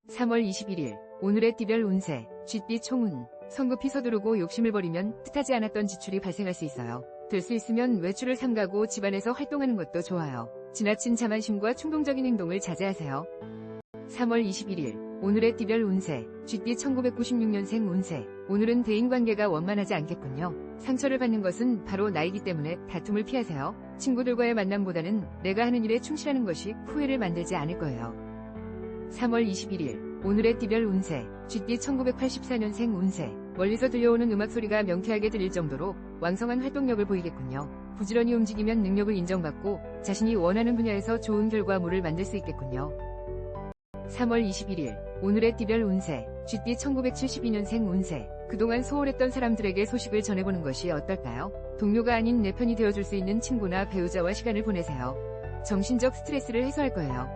3월 21일 오늘의 띠별 운세, 쥐띠 총운. 성급히 서두르고 욕심을 버리면 뜻하지 않았던 지출이 발생할 수 있어요. 될 수 있으면 외출을 삼가고 집안에서 활동하는 것도 좋아요. 지나친 자만심과 충동적인 행동을 자제하세요. 3월 21일 오늘의 띠별 운세, 쥐띠 1996년생 운세. 오늘은 대인관계가 원만하지 않겠군요. 상처를 받는 것은 바로 나이기 때문에 다툼을 피하세요. 친구들과의 만남보다는 내가 하는 일에 충실하는 것이 후회를 만들지 않을 거예요. 3월 21일 오늘의 띠별 운세, 쥐띠 1984년생 운세. 멀리서 들려오는 음악 소리가 명쾌하게 들릴 정도로 왕성한 활동력을 보이겠군요. 부지런히 움직이면 능력을 인정받고 자신이 원하는 분야에서 좋은 결과물을 만들 수 있겠군요. 3월 21일 오늘의 띠별 운세, 쥐띠 1972년생 운세. 그동안 소홀했던 사람들에게 소식을 전해보는 것이 어떨까요? 동료가 아닌 내 편이 되어줄 수 있는 친구나 배우자와 시간을 보내세요. 정신적 스트레스를 해소할 거예요.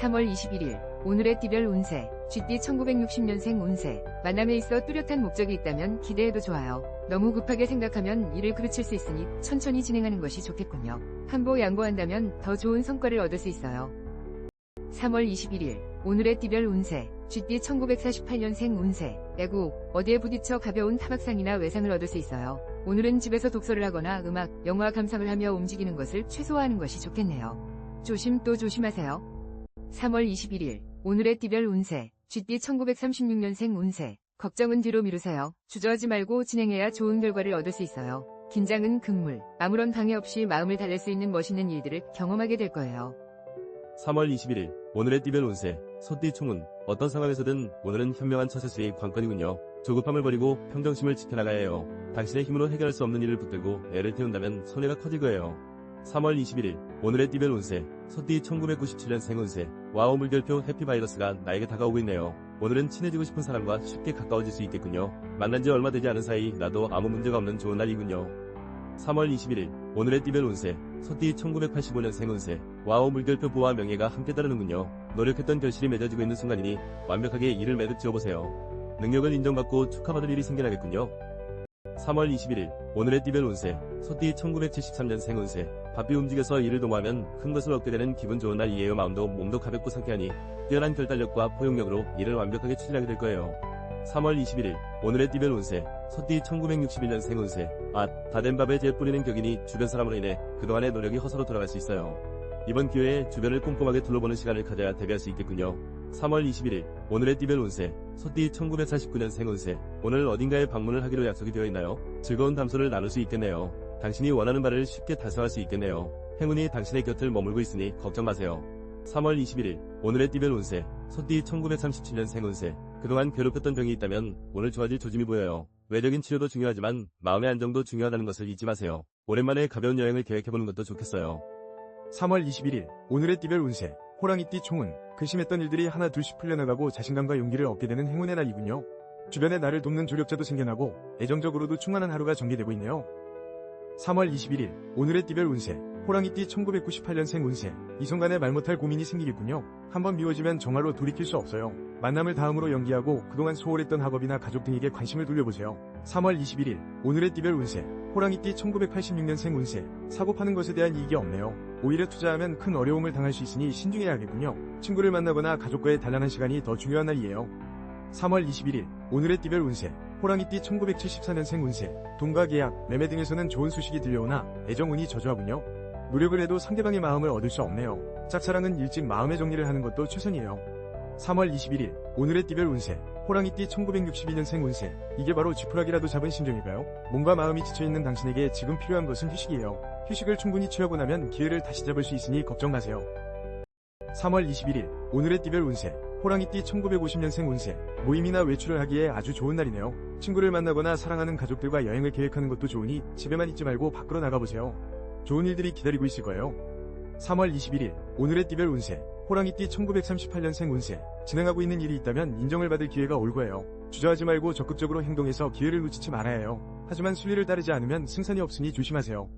3월 21일 오늘의 띠별 운세, 쥐띠 1960년생 운세. 만남에 있어 뚜렷한 목적이 있다면 기대해도 좋아요. 너무 급하게 생각하면 일을 그르칠 수 있으니 천천히 진행하는 것이 좋겠군요. 한보 양보한다면 더 좋은 성과를 얻을 수 있어요. 3월 21일 오늘의 띠별 운세, 쥐띠 1948년생 운세. 야구, 어디에 부딪혀 가벼운 타박상이나 외상을 얻을 수 있어요. 오늘은 집에서 독서를 하거나 음악, 영화 감상을 하며 움직이는 것을 최소화하는 것이 좋겠네요. 조심 또 조심하세요. 3월 21일 오늘의 띠별 운세, 쥐띠 1936년생 운세. 걱정은 뒤로 미루세요. 주저하지 말고 진행해야 좋은 결과를 얻을 수 있어요. 긴장은 금물, 아무런 방해 없이 마음을 달랠 수 있는 멋있는 일들을 경험하게 될 거예요. 3월 21일 오늘의 띠별 운세, 소띠 총운. 어떤 상황에서든 오늘은 현명한 처세술이 관건이군요. 조급함을 버리고 평정심을 지켜나가야 해요. 당신의 힘으로 해결할 수 없는 일을 붙들고 애를 태운다면 손해가 커질 거예요. 3월 21일 오늘의 띠별 운세, 소띠 1997년생 운세. 와우, 물결표 해피바이러스가 나에게 다가오고 있네요. 오늘은 친해지고 싶은 사람과 쉽게 가까워질 수 있겠군요. 만난 지 얼마 되지 않은 사이 나도 아무 문제가 없는 좋은 날이군요. 3월 21일 오늘의 띠별 운세, 소띠 1985년생 운세. 와우, 물결표 부와 명예가 함께 따르는군요. 노력했던 결실이 맺어지고 있는 순간이니 완벽하게 일을 매듭 지어보세요. 능력을 인정받고 축하받을 일이 생겨나겠군요. 3월 21일 오늘의 띠별 운세, 소띠 1973년생 운세. 바삐 움직여서 일을 도모하면 큰 것을 얻게 되는 기분 좋은 날이에요. 마음도 몸도 가볍고 상쾌하니 뛰어난 결단력과 포용력으로 일을 완벽하게 추진하게 될 거예요. 3월 21일 오늘의 띠별 운세, 소띠 1961년생 운세. 다 된 밥에 재 뿌리는 격이니 주변 사람으로 인해 그동안의 노력이 허사로 돌아갈 수 있어요. 이번 기회에 주변을 꼼꼼하게 둘러보는 시간을 가져야 대비할 수 있겠군요. 3월 21일 오늘의 띠별 운세, 소띠 1949년생 운세. 오늘 어딘가에 방문을 하기로 약속이 되어 있나요? 즐거운 담소를 나눌 수 있겠네요. 당신이 원하는 바를 쉽게 달성할 수 있겠네요. 행운이 당신의 곁을 머물고 있으니 걱정 마세요. 3월 21일 오늘의 띠별 운세, 소띠 1937년생 운세. 그동안 괴롭혔던 병이 있다면 오늘 좋아질 조짐이 보여요. 외적인 치료도 중요하지만 마음의 안정도 중요하다는 것을 잊지 마세요. 오랜만에 가벼운 여행을 계획해보는 것도 좋겠어요. 3월 21일 오늘의 띠별 운세, 호랑이띠 총운. 근심했던 일들이 하나 둘씩 풀려나가고 자신감과 용기를 얻게 되는 행운의 날이군요. 주변에 나를 돕는 조력자도 생겨나고 애정적으로도 충만한 하루가 전개되고 있네요. 3월 21일 오늘의 띠별 운세, 호랑이띠 1998년생 운세. 이 순간에 말 못할 고민이 생기겠군요. 한번 미워지면 정말로 돌이킬 수 없어요. 만남을 다음으로 연기하고 그동안 소홀했던 학업이나 가족 등에게 관심을 돌려보세요. 3월 21일 오늘의 띠별 운세, 호랑이띠 1986년생 운세. 사고 파는 것에 대한 이익이 없네요. 오히려 투자하면 큰 어려움을 당할 수 있으니 신중해야겠군요. 친구를 만나거나 가족과의 단란한 시간이 더 중요한 날이에요. 3월 21일 오늘의 띠별 운세, 호랑이띠 1974년생 운세. 돈과 계약, 매매 등에서는 좋은 소식이 들려오나 애정운이 저조하군요. 노력을 해도 상대방의 마음을 얻을 수 없네요. 짝사랑은 일찍 마음의 정리를 하는 것도 최선이에요. 3월 21일 오늘의 띠별 운세, 호랑이띠 1962년생 운세. 이게 바로 지푸라기라도 잡은 심정일까요? 몸과 마음이 지쳐있는 당신에게 지금 필요한 것은 휴식이에요. 휴식을 충분히 취하고 나면 기회를 다시 잡을 수 있으니 걱정 마세요. 3월 21일 오늘의 띠별 운세, 호랑이띠 1950년생 운세. 모임이나 외출을 하기에 아주 좋은 날이네요. 친구를 만나거나 사랑하는 가족들과 여행을 계획하는 것도 좋으니 집에만 있지 말고 밖으로 나가보세요. 좋은 일들이 기다리고 있을 거예요. 3월 21일 오늘의 띠별 운세, 호랑이띠 1938년생 운세. 진행하고 있는 일이 있다면 인정을 받을 기회가 올 거예요. 주저하지 말고 적극적으로 행동해서 기회를 놓치지 말아야 해요. 하지만 순리를 따르지 않으면 승산이 없으니 조심하세요.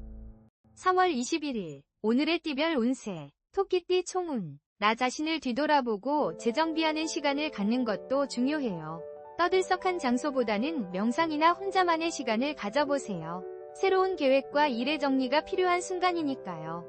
3월 21일 오늘의 띠별 운세, 토끼띠 총운. 나 자신을 뒤돌아보고 재정비하는 시간을 갖는 것도 중요해요. 떠들썩한 장소보다는 명상이나 혼자만의 시간을 가져보세요. 새로운 계획과 일의 정리가 필요한 순간이니까요.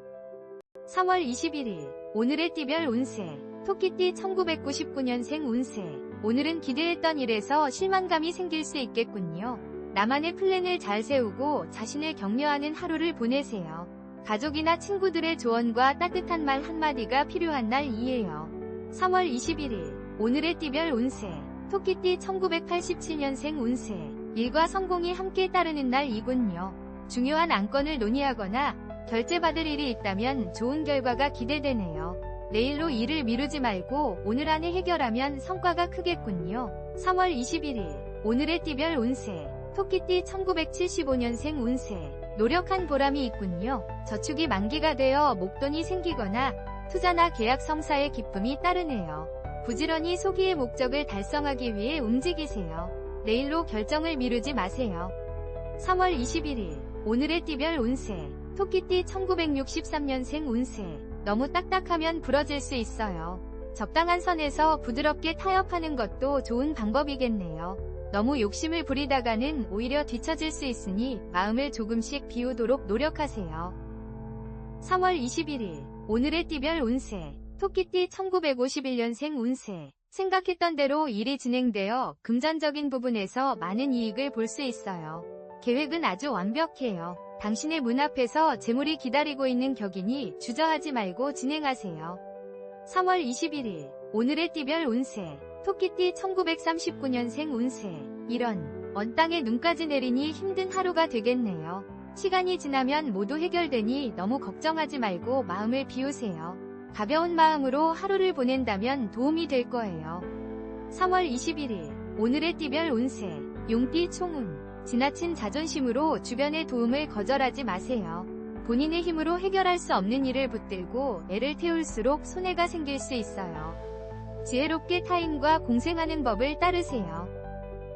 3월 21일 오늘의 띠별 운세, 토끼띠 1999년생 운세. 오늘은 기대했던 일에서 실망감이 생길 수 있겠군요. 나만의 플랜을 잘 세우고 자신을 격려하는 하루를 보내세요. 가족이나 친구들의 조언과 따뜻한 말 한마디가 필요한 날이에요. 3월 21일 오늘의 띠별 운세. 토끼띠 1987년생 운세. 일과 성공이 함께 따르는 날이군요. 중요한 안건을 논의하거나 결제받을 일이 있다면 좋은 결과가 기대되네요. 내일로 일을 미루지 말고 오늘 안에 해결하면 성과가 크겠군요. 3월 21일 오늘의 띠별 운세. 토끼띠 1975년생 운세. 노력한 보람이 있군요. 저축이 만기가 되어 목돈이 생기거나 투자나 계약 성사의 기쁨이 따르네요. 부지런히 소기의 목적을 달성하기 위해 움직이세요. 내일로 결정을 미루지 마세요. 3월 21일 오늘의 띠별 운세. 토끼띠 1963년생 운세. 너무 딱딱하면 부러질 수 있어요. 적당한 선에서 부드럽게 타협하는 것도 좋은 방법이겠네요. 너무 욕심을 부리다가는 오히려 뒤처질 수 있으니 마음을 조금씩 비우도록 노력하세요. 3월 21일 오늘의 띠별 운세. 토끼띠 1951년생 운세. 생각했던 대로 일이 진행되어 금전적인 부분에서 많은 이익을 볼 수 있어요. 계획은 아주 완벽해요. 당신의 문 앞에서 재물이 기다리고 있는 격이니 주저하지 말고 진행하세요. 3월 21일 오늘의 띠별 운세. 토끼띠 1939년생 운세. 이런 언 땅에 눈까지 내리니 힘든 하루가 되겠네요. 시간이 지나면 모두 해결되니 너무 걱정하지 말고 마음을 비우세요. 가벼운 마음으로 하루를 보낸다면 도움이 될 거예요. 3월 21일 오늘의 띠별 운세. 용띠 총운. 지나친 자존심으로 주변의 도움을 거절하지 마세요. 본인의 힘으로 해결할 수 없는 일을 붙들고 애를 태울수록 손해가 생길 수 있어요. 지혜롭게 타인과 공생하는 법을 따르세요.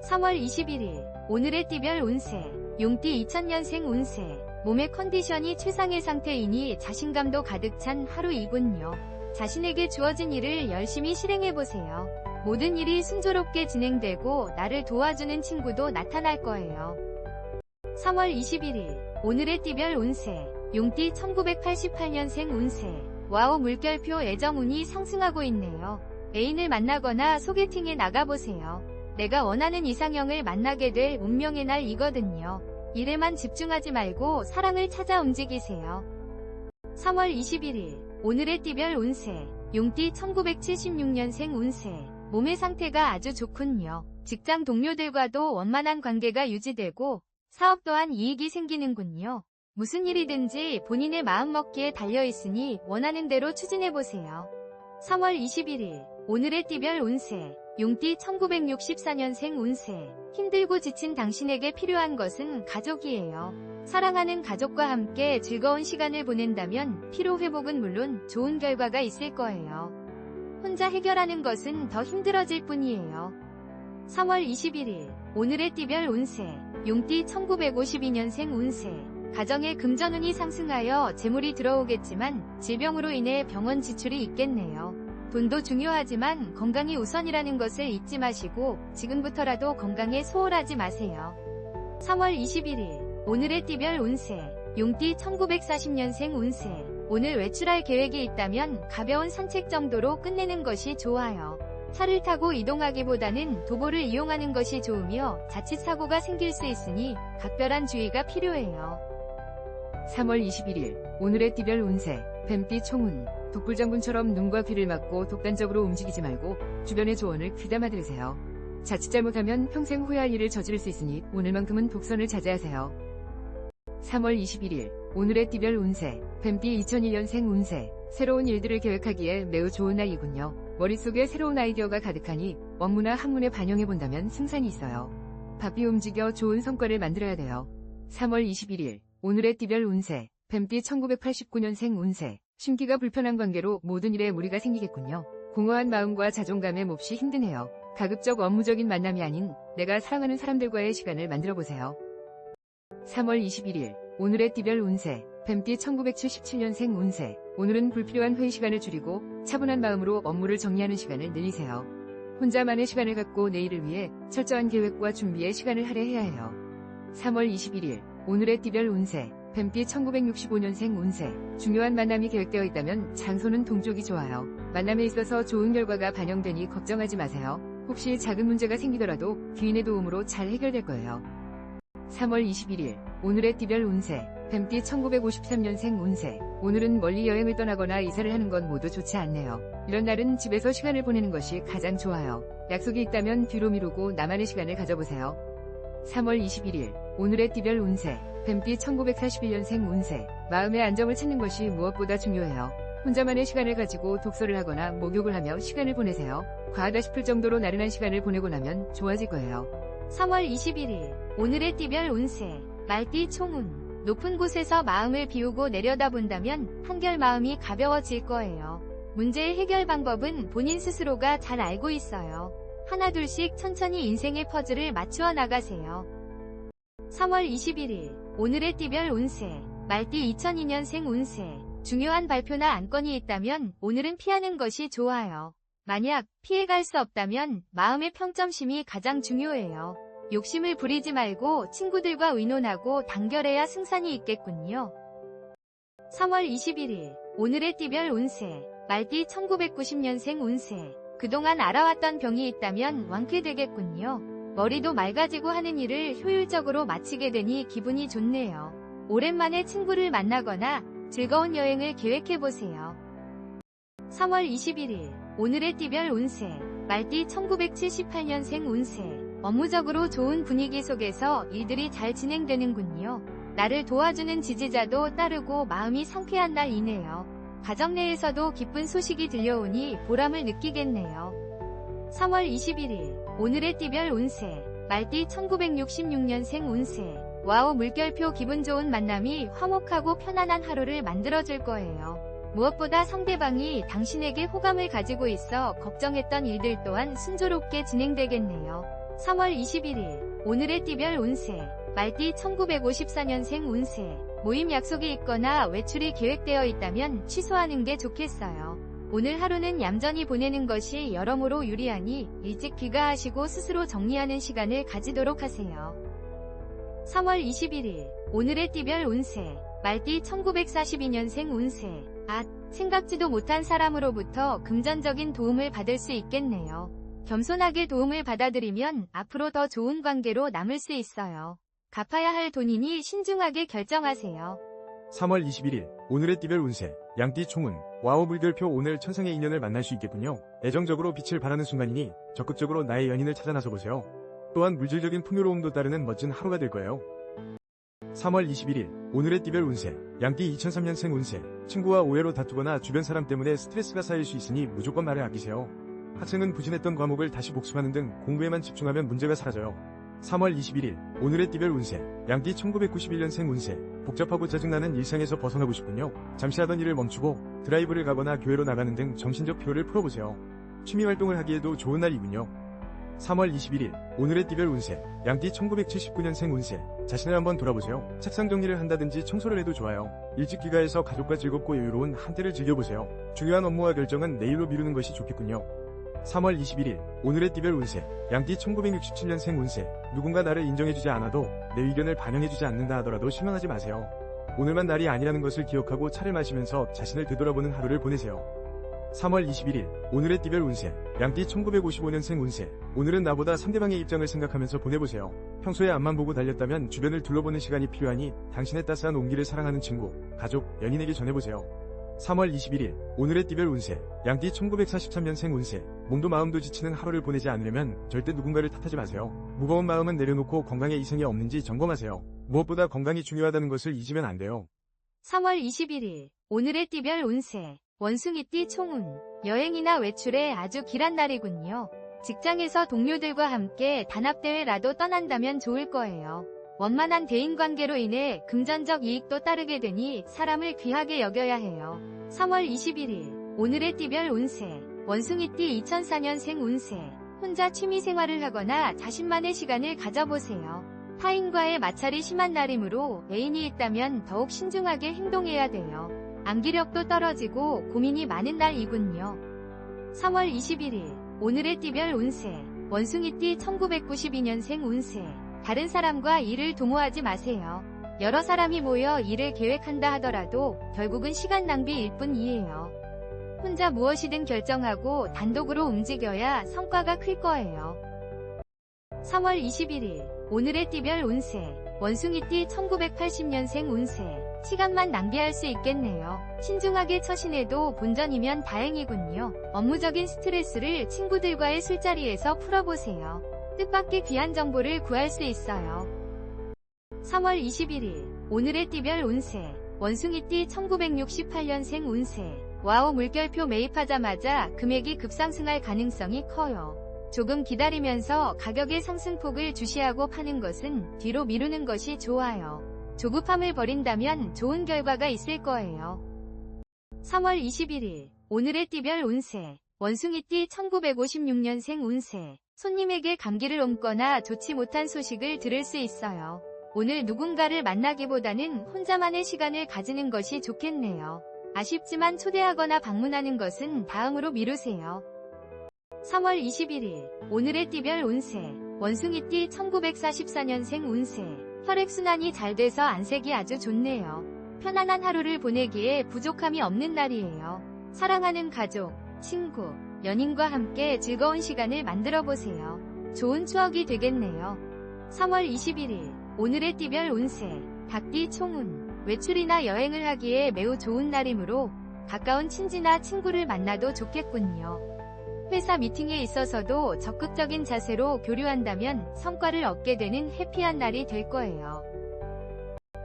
3월 21일 오늘의 띠별 운세. 용띠 2000년생 운세. 몸의 컨디션이 최상의 상태이니 자신감도 가득 찬 하루이군요. 자신에게 주어진 일을 열심히 실행해보세요. 모든 일이 순조롭게 진행되고 나를 도와주는 친구도 나타날 거예요. 3월 21일 오늘의 띠별 운세. 용띠 1988년생 운세. 와우 물결표 애정운이 상승하고 있네요. 애인을 만나거나 소개팅에 나가보세요. 내가 원하는 이상형을 만나게 될 운명의 날이거든요. 일에만 집중하지 말고 사랑을 찾아 움직이세요. 3월 21일 오늘의 띠별 운세. 용띠 1976년생 운세. 몸의 상태가 아주 좋군요. 직장 동료들과도 원만한 관계가 유지되고 사업 또한 이익이 생기는군요. 무슨 일이든지 본인의 마음먹기에 달려있으니 원하는 대로 추진해보세요. 3월 21일 오늘의 띠별 운세. 용띠 1964년생 운세. 힘들고 지친 당신에게 필요한 것은 가족이에요. 사랑하는 가족과 함께 즐거운 시간을 보낸다면 피로 회복은 물론 좋은 결과가 있을 거예요. 혼자 해결하는 것은 더 힘들어질 뿐이에요. 3월 21일 오늘의 띠별 운세. 용띠 1952년생 운세. 가정에 금전운이 상승하여 재물이 들어오겠지만 질병으로 인해 병원 지출이 있겠네요. 돈도 중요하지만 건강이 우선이라는 것을 잊지 마시고 지금부터라도 건강에 소홀하지 마세요. 3월 21일 오늘의 띠별 운세. 용띠 1940년생 운세. 오늘 외출할 계획이 있다면 가벼운 산책 정도로 끝내는 것이 좋아요. 차를 타고 이동하기보다는 도보를 이용하는 것이 좋으며 자칫 사고가 생길 수 있으니 각별한 주의가 필요해요. 3월 21일 오늘의 띠별 운세. 뱀띠 총운. 독불장군처럼 눈과 귀를 막고 독단적으로 움직이지 말고 주변의 조언을 귀담아 들으세요. 자칫 잘못하면 평생 후회할 일을 저지를 수 있으니 오늘만큼은 독선을 자제하세요. 3월 21일 오늘의 띠별 운세. 뱀띠 2001년생 운세. 새로운 일들을 계획하기에 매우 좋은 날이군요. 머릿속에 새로운 아이디어가 가득하니 원무나 한문에 반영해본다면 승산이 있어요. 바삐 움직여 좋은 성과를 만들어야 돼요. 3월 21일 오늘의 띠별 운세. 뱀띠 1989년생 운세. 심기가 불편한 관계로 모든 일에 무리가 생기겠군요. 공허한 마음과 자존감에 몹시 힘드네요. 가급적 업무적인 만남이 아닌 내가 사랑하는 사람들과의 시간을 만들어보세요. 3월 21일 오늘의 띠별 운세. 뱀띠 1977년생 운세. 오늘은 불필요한 회의 시간을 줄이고 차분한 마음으로 업무를 정리하는 시간을 늘리세요. 혼자만의 시간을 갖고 내일을 위해 철저한 계획과 준비에 시간을 할애해야 해요. 3월 21일 오늘의 띠별 운세. 뱀띠 1965년생 운세. 중요한 만남이 계획되어 있다면 장소는 동쪽이 좋아요. 만남에 있어서 좋은 결과가 반영되니 걱정하지 마세요. 혹시 작은 문제가 생기더라도 귀인의 도움으로 잘 해결될 거예요. 3월 21일 오늘의 띠별 운세. 뱀띠 1953년생 운세. 오늘은 멀리 여행을 떠나거나 이사를 하는 건 모두 좋지 않네요. 이런 날은 집에서 시간을 보내는 것이 가장 좋아요. 약속이 있다면 뒤로 미루고 나만의 시간을 가져보세요. 3월 21일 오늘의 띠별 운세. 뱀띠 1941년생 운세. 마음의 안정을 찾는 것이 무엇보다 중요해요. 혼자만의 시간을 가지고 독서를 하거나 목욕을 하며 시간을 보내세요. 과하다 싶을 정도로 나른한 시간을 보내고 나면 좋아질 거예요. 3월 21일 오늘의 띠별 운세. 말띠 총운. 높은 곳에서 마음을 비우고 내려다본다면 한결 마음이 가벼워질 거예요. 문제의 해결 방법은 본인 스스로가 잘 알고 있어요. 하나둘씩 천천히 인생의 퍼즐을 맞추어 나가세요. 3월 21일 오늘의 띠별 운세. 말띠 2002년생 운세. 중요한 발표나 안건이 있다면 오늘은 피하는 것이 좋아요. 만약 피해갈 수 없다면 마음의 평정심이 가장 중요해요. 욕심을 부리지 말고 친구들과 의논하고 단결해야 승산이 있겠군요. 3월 21일 오늘의 띠별 운세. 말띠 1990년생 운세. 그동안 알아왔던 병이 있다면 완쾌되겠군요. 머리도 맑아지고 하는 일을 효율적으로 마치게 되니 기분이 좋네요. 오랜만에 친구를 만나거나 즐거운 여행을 계획해보세요. 3월 21일 오늘의 띠별 운세. 말띠 1978년생 운세. 업무적으로 좋은 분위기 속에서 일들이 잘 진행되는군요. 나를 도와주는 지지자도 따르고 마음이 상쾌한 날이네요. 가정 내에서도 기쁜 소식이 들려오니 보람을 느끼겠네요. 3월 21일 오늘의 띠별 운세. 말띠 1966년생 운세. 와우 물결표. 기분 좋은 만남이 화목하고 편안한 하루를 만들어줄 거예요. 무엇보다 상대방이 당신에게 호감을 가지고 있어 걱정했던 일들 또한 순조롭게 진행되겠네요. 3월 21일 오늘의 띠별 운세. 말띠 1954년생 운세. 모임 약속이 있거나 외출이 계획되어 있다면 취소하는 게 좋겠어요. 오늘 하루는 얌전히 보내는 것이 여러모로 유리하니 일찍 귀가하시고 스스로 정리하는 시간을 가지도록 하세요. 3월 21일 오늘의 띠별 운세. 말띠 1942년생 운세. 생각지도 못한 사람으로부터 금전적인 도움을 받을 수 있겠네요. 겸손하게 도움을 받아들이면 앞으로 더 좋은 관계로 남을 수 있어요. 갚아야 할 돈이니 신중하게 결정하세요. 3월 21일 오늘의 띠별 운세. 양띠 총운. 와우 물결표. 오늘 천상의 인연을 만날 수 있겠군요. 애정적으로 빛을 발하는 순간이니 적극적으로 나의 연인을 찾아 나서보세요. 또한 물질적인 풍요로움도 따르는 멋진 하루가 될 거예요. 3월 21일 오늘의 띠별 운세. 양띠 2003년생 운세. 친구와 오해로 다투거나 주변 사람 때문에 스트레스가 쌓일 수 있으니 무조건 말을 아끼세요. 학생은 부진했던 과목을 다시 복습하는 등 공부에만 집중하면 문제가 사라져요. 3월 21일 오늘의 띠별 운세. 양띠 1991년생 운세. 복잡하고 짜증나는 일상에서 벗어나고 싶군요. 잠시 하던 일을 멈추고 드라이브를 가거나 교회로 나가는 등 정신적 피로를 풀어보세요. 취미활동을 하기에도 좋은 날이군요. 3월 21일 오늘의 띠별 운세. 양띠 1979년생 운세. 자신을 한번 돌아보세요. 책상 정리를 한다든지 청소를 해도 좋아요. 일찍 귀가해서 가족과 즐겁고 여유로운 한때를 즐겨보세요. 중요한 업무와 결정은 내일로 미루는 것이 좋겠군요. 3월 21일 오늘의 띠별 운세. 양띠 1967년생 운세. 누군가 나를 인정해주지 않아도 내 의견을 반영해주지 않는다 하더라도 실망하지 마세요. 오늘만 날이 아니라는 것을 기억하고 차를 마시면서 자신을 되돌아보는 하루를 보내세요. 3월 21일 오늘의 띠별 운세. 양띠 1955년생 운세. 오늘은 나보다 상대방의 입장을 생각하면서 보내보세요. 평소에 앞만 보고 달렸다면 주변을 둘러보는 시간이 필요하니 당신의 따스한 온기를 사랑하는 친구, 가족, 연인에게 전해보세요. 3월 21일 오늘의 띠별 운세. 양띠 1943년생 운세. 몸도 마음도 지치는 하루를 보내지 않으려면 절대 누군가를 탓하지 마세요. 무거운 마음은 내려놓고 건강에 이상이 없는지 점검하세요. 무엇보다 건강이 중요하다는 것을 잊으면 안 돼요. 3월 21일 오늘의 띠별 운세. 원숭이띠 총운. 여행이나 외출에 아주 길한 날이군요. 직장에서 동료들과 함께 단합대회라도 떠난다면 좋을 거예요. 원만한 대인관계로 인해 금전적 이익도 따르게 되니 사람을 귀하게 여겨야 해요. 3월 21일 오늘의 띠별 운세. 원숭이띠 2004년생 운세. 혼자 취미생활을 하거나 자신만의 시간을 가져보세요. 타인과의 마찰이 심한 날이므로 애인이 있다면 더욱 신중하게 행동해야 돼요. 암기력도 떨어지고 고민이 많은 날이군요. 3월 21일 오늘의 띠별 운세. 원숭이띠 1992년생 운세. 다른 사람과 일을 도모하지 마세요. 여러 사람이 모여 일을 계획한다 하더라도 결국은 시간 낭비일 뿐이에요. 혼자 무엇이든 결정하고 단독으로 움직여야 성과가 클 거예요. 3월 21일 오늘의 띠별 운세 원숭이띠 1980년생 운세 시간만 낭비할 수 있겠네요. 신중하게 처신해도 본전이면 다행이군요. 업무적인 스트레스를 친구들과의 술자리에서 풀어보세요. 뜻밖의 귀한 정보를 구할 수 있어요. 3월 21일 오늘의 띠별 운세 원숭이띠 1968년생 운세 와우 물결표 매입하자마자 금액이 급상승할 가능성이 커요. 조금 기다리면서 가격의 상승폭을 주시하고 파는 것은 뒤로 미루는 것이 좋아요. 조급함을 버린다면 좋은 결과가 있을 거예요. 3월 21일 오늘의 띠별 운세 원숭이띠 1956년생 운세 손님에게 감기를 옮거나 좋지 못한 소식을 들을 수 있어요. 오늘 누군가를 만나기보다는 혼자만의 시간을 가지는 것이 좋겠네요. 아쉽지만 초대하거나 방문하는 것은 다음으로 미루세요. 3월 21일 오늘의 띠별 운세 원숭이띠 1944년생 운세 혈액순환이 잘 돼서 안색이 아주 좋네요. 편안한 하루를 보내기에 부족함이 없는 날이에요. 사랑하는 가족, 친구, 연인과 함께 즐거운 시간을 만들어 보세요. 좋은 추억이 되겠네요. 3월 21일 오늘의 띠별 운세 닭띠 총운 외출이나 여행을 하기에 매우 좋은 날이므로 가까운 친지나 친구를 만나도 좋겠군요. 회사 미팅에 있어서도 적극적인 자세로 교류한다면 성과를 얻게 되는 해피한 날이 될 거예요.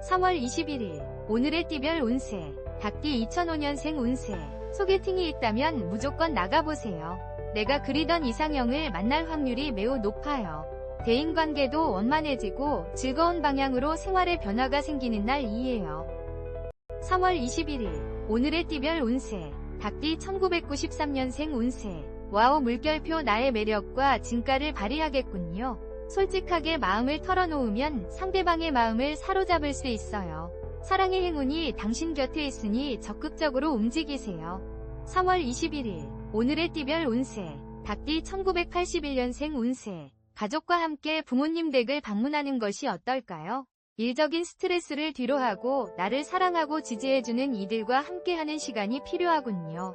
3월 21일 오늘의 띠별 운세 닭띠 2005년생 운세 소개팅이 있다면 무조건 나가보세요. 내가 그리던 이상형을 만날 확률이 매우 높아요. 대인관계도 원만해지고 즐거운 방향으로 생활의 변화가 생기는 날이에요. 3월 21일 오늘의 띠별 운세 닭띠 1993년생 운세 와우 물결표 나의 매력과 진가를 발휘하겠군요. 솔직하게 마음을 털어놓으면 상대방의 마음을 사로잡을 수 있어요. 사랑의 행운이 당신 곁에 있으니 적극적으로 움직이세요. 3월 21일 오늘의 띠별 운세 닭띠 1981년생 운세 가족과 함께 부모님 댁을 방문하는 것이 어떨까요? 일적인 스트레스를 뒤로하고 나를 사랑하고 지지해주는 이들과 함께하는 시간이 필요하군요.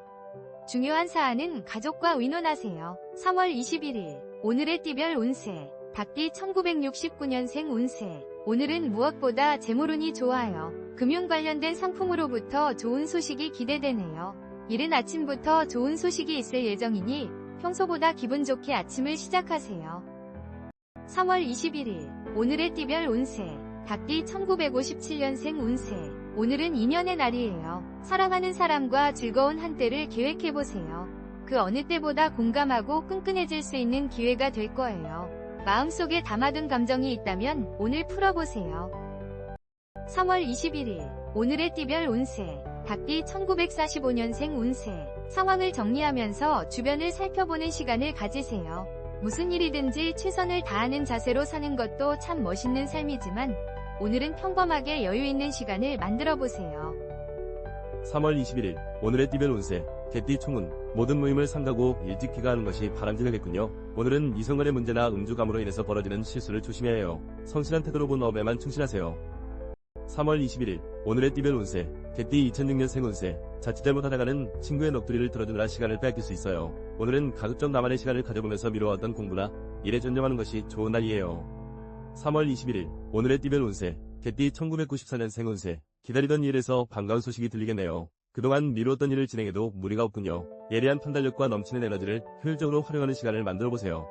중요한 사안은 가족과 의논하세요. 3월 21일 오늘의 띠별 운세 닭띠 1969년생 운세 오늘은 무엇보다 재물운이 좋아요. 금융 관련된 상품으로부터 좋은 소식이 기대되네요. 이른 아침부터 좋은 소식이 있을 예정이니 평소보다 기분 좋게 아침을 시작하세요. 3월 21일 오늘의 띠별 운세 닭띠 1957년생 운세 오늘은 인연의 날이에요. 사랑하는 사람과 즐거운 한때를 계획해보세요. 그 어느 때보다 공감하고 끈끈해질 수 있는 기회가 될 거예요. 마음속에 담아둔 감정이 있다면 오늘 풀어보세요. 3월 21일 오늘의 띠별 운세 닭띠 1945년생 운세 상황을 정리하면서 주변을 살펴보는 시간을 가지세요. 무슨 일이든지 최선을 다하는 자세로 사는 것도 참 멋있는 삶이지만 오늘은 평범하게 여유 있는 시간을 만들어 보세요. 3월 21일 오늘의 띠별 운세 개띠 총운 모든 모임을 삼가고 일찍 귀가하는 것이 바람직하겠군요. 오늘은 이성간의 문제나 음주감으로 인해서 벌어지는 실수를 조심해야 해요. 성실한 태도로 본 업에만 충실하세요. 3월 21일 오늘의 띠별 운세 개띠 2006년생 운세 자칫 잘못하다가는 친구의 넋두리를 들어주느라 시간을 빼앗길 수 있어요. 오늘은 가급적 나만의 시간을 가져보면서 미뤄왔던 공부나 일에 전념하는 것이 좋은 날이에요. 3월 21일 오늘의 띠별 운세 개띠 1994년생 운세 기다리던 일에서 반가운 소식이 들리겠네요. 그동안 미루었던 일을 진행해도 무리가 없군요. 예리한 판단력과 넘치는 에너지를 효율적으로 활용하는 시간을 만들어보세요.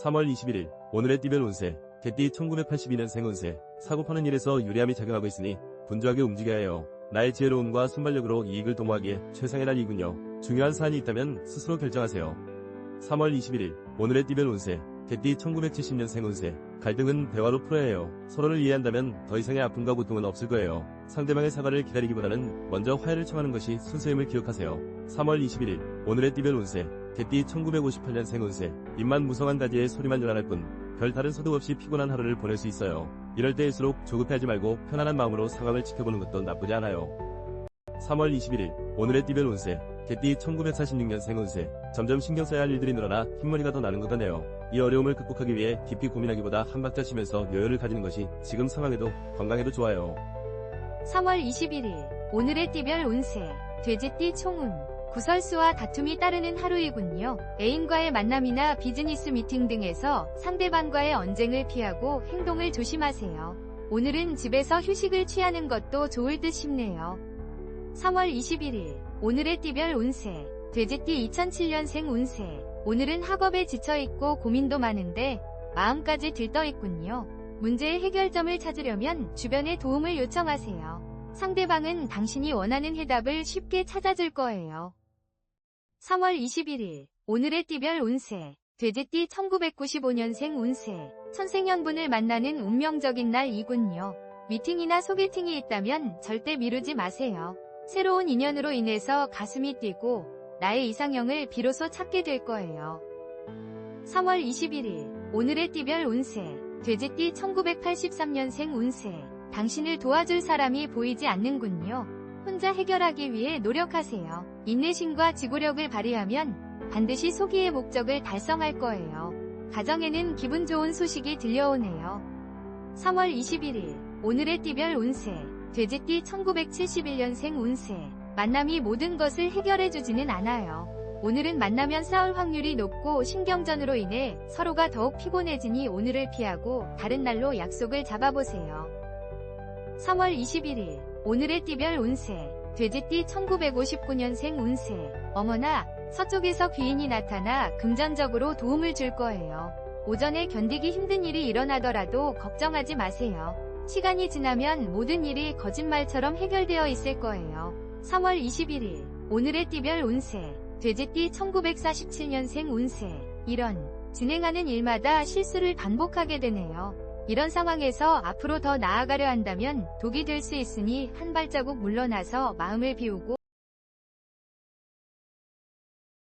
3월 21일 오늘의 띠별 운세 개띠 1982년생 운세 사고 파는 일에서 유리함이 작용하고 있으니 분주하게 움직여야 해요. 나의 지혜로움과 순발력으로 이익을 도모하기에 최상의 날이군요. 중요한 사안이 있다면 스스로 결정하세요. 3월 21일 오늘의 띠별 운세 개띠 1970년생 운세 갈등은 대화로 풀어야 해요. 서로를 이해한다면 더 이상의 아픔과 고통은 없을 거예요. 상대방의 사과를 기다리기보다는 먼저 화해를 청하는 것이 순수임을 기억하세요. 3월 21일 오늘의 띠별 운세 개띠 1958년생 운세 입만 무성한 가지에 소리만 요란할 뿐 별다른 소득 없이 피곤한 하루를 보낼 수 있어요. 이럴 때일수록 조급해하지 말고 편안한 마음으로 상황을 지켜보는 것도 나쁘지 않아요. 3월 21일 오늘의 띠별 운세 개띠 1946년생 운세. 점점 신경 써야 할 일들이 늘어나 흰머리가 더 나는 것 같네요. 이 어려움을 극복하기 위해 깊이 고민하기보다 한 박자 쉬면서 여유를 가지는 것이 지금 상황에도 건강에도 좋아요. 3월 21일 오늘의 띠별 운세 돼지띠 총운 구설수와 다툼이 따르는 하루이군요. 애인과의 만남이나 비즈니스 미팅 등에서 상대방과의 언쟁을 피하고 행동을 조심하세요. 오늘은 집에서 휴식을 취하는 것도 좋을 듯 싶네요. 3월 21일 오늘의 띠별 운세 돼지띠 2007년생 운세 오늘은 학업에 지쳐있고 고민도 많은데 마음까지 들떠있군요. 문제의 해결점을 찾으려면 주변의 도움을 요청하세요. 상대방은 당신이 원하는 해답을 쉽게 찾아줄 거예요. 3월 21일 오늘의 띠별 운세 돼지띠 1995년생 운세 천생연분을 만나는 운명적인 날이군요. 미팅이나 소개팅이 있다면 절대 미루지 마세요. 새로운 인연으로 인해서 가슴이 뛰고 나의 이상형을 비로소 찾게 될 거예요. 3월 21일 오늘의 띠별 운세 돼지띠 1983년생 운세 당신을 도와줄 사람이 보이지 않는군요. 혼자 해결하기 위해 노력하세요. 인내심과 지구력을 발휘하면 반드시 소기의 목적을 달성할 거예요. 가정에는 기분 좋은 소식이 들려오네요. 3월 21일 오늘의 띠별 운세 돼지띠 1971년생 운세 만남이 모든 것을 해결해주지는 않아요. 오늘은 만나면 싸울 확률이 높고 신경전으로 인해 서로가 더욱 피곤해지니 오늘을 피하고 다른 날로 약속을 잡아보세요. 3월 21일 오늘의 띠별 운세 돼지띠 1959년생 운세 어머나 서쪽에서 귀인이 나타나 금전적으로 도움을 줄 거예요. 오전에 견디기 힘든 일이 일어나더라도 걱정하지 마세요. 시간이 지나면 모든 일이 거짓말처럼 해결되어 있을 거예요. 3월 21일 오늘의 띠별 운세 돼지띠 1947년생 운세 이런 진행하는 일마다 실수를 반복하게 되네요. 이런 상황에서 앞으로 더 나아가려 한다면 독이 될 수 있으니 한 발자국 물러나서 마음을 비우고